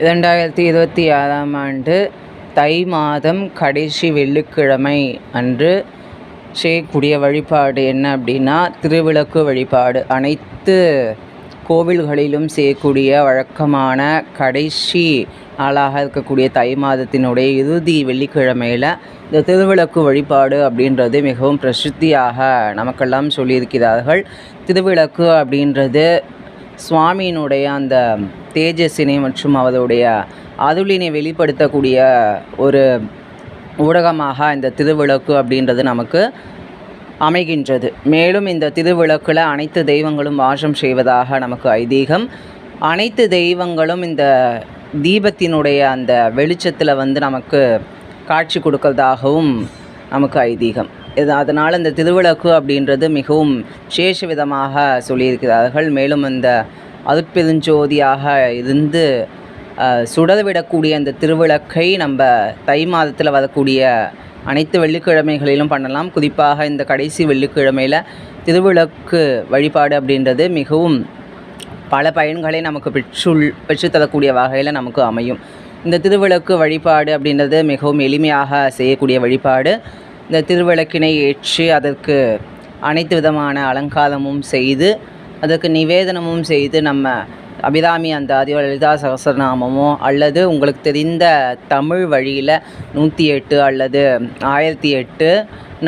2026ஆம் ஆண்டு தை மாதம் கடைசி வெள்ளிக்கிழமை அன்று செய்யக்கூடிய வழிபாடு என்ன அப்படின்னா, திருவிளக்கு வழிபாடு. அனைத்து கோவில்களிலும் செய்யக்கூடிய வழக்கமான கடைசி நாளாக இருக்கக்கூடிய தை மாதத்தினுடைய இறுதி வெள்ளிக்கிழமையில் இந்த திருவிளக்கு வழிபாடு அப்படின்றது மிகவும் பிரசித்தியாக நமக்கெல்லாம் சொல்லியிருக்கிறார்கள். திருவிளக்கு அப்படின்றது சுவாமியினுடைய அந்த தேஜஸினை மற்றும் அவருடைய அருளினை வெளிப்படுத்தக்கூடிய ஒரு ஊடகமாக இந்த திருவிளக்கு அப்படின்றது நமக்கு அமைகின்றது. மேலும் இந்த திருவிளக்கில் அனைத்து தெய்வங்களும் வாசம் செய்வதாக நமக்கு ஐதீகம். அனைத்து தெய்வங்களும் இந்த தீபத்தினுடைய அந்த வெளிச்சத்தில் நமக்கு காட்சி கொடுக்கறதாகவும் நமக்கு ஐதீகம். அதனால் இந்த திருவிளக்கு அப்படின்றது மிகவும் விசேஷ விதமாக சொல்லியிருக்கிறார்கள். மேலும் இந்த அருட்பெருஞ்சோதியாக இருந்து சுடவிடக்கூடிய அந்த திருவிளக்கை நம்ம தை மாதத்தில் வரக்கூடிய அனைத்து வெள்ளிக்கிழமைகளிலும் பண்ணலாம். குறிப்பாக இந்த கடைசி வெள்ளிக்கிழமையில் திருவிளக்கு வழிபாடு அப்படின்றது மிகவும் பல பயன்களை நமக்கு பெற்றுத்தரக்கூடிய வகையில் நமக்கு அமையும். இந்த திருவிளக்கு வழிபாடு அப்படின்றது மிகவும் எளிமையாக செய்யக்கூடிய வழிபாடு. இந்த திருவிளக்கினை ஏற்றி அதற்கு அனைத்து விதமான அலங்காரமும் செய்து அதற்கு நிவேதனமும் செய்து நம்ம அபிராமி அந்தாதியோ லலிதா சகஸ்ரநாமமோ அல்லது உங்களுக்கு தெரிந்த தமிழ் வழியில் 108 அல்லது 1008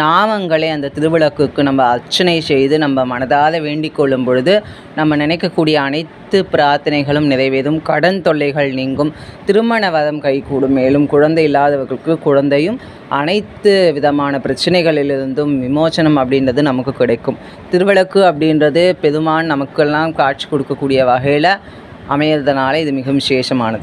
நாமங்களை அந்த திருவிளக்குக்கு நம்ம அர்ச்சனை செய்து நம்ம மனதால் வேண்டிக் கொள்ளும் பொழுது நம்ம நினைக்கக்கூடிய அனைத்து பிரார்த்தனைகளும் நிறைவேறும், கடன் தொல்லைகள் நீங்கும், திருமண வரம் கைகூடும். மேலும் குழந்தை இல்லாதவர்களுக்கு குழந்தையும், அனைத்து விதமான பிரச்சனைகளிலிருந்தும் விமோசனம் அப்படின்றது நமக்கு கிடைக்கும். திருவிளக்கு அப்படின்றது பெருமான் நமக்கெல்லாம் காட்சி கொடுக்கக்கூடிய வகையில் அமையிறதுனால இது மிகவும் விசேஷமானது.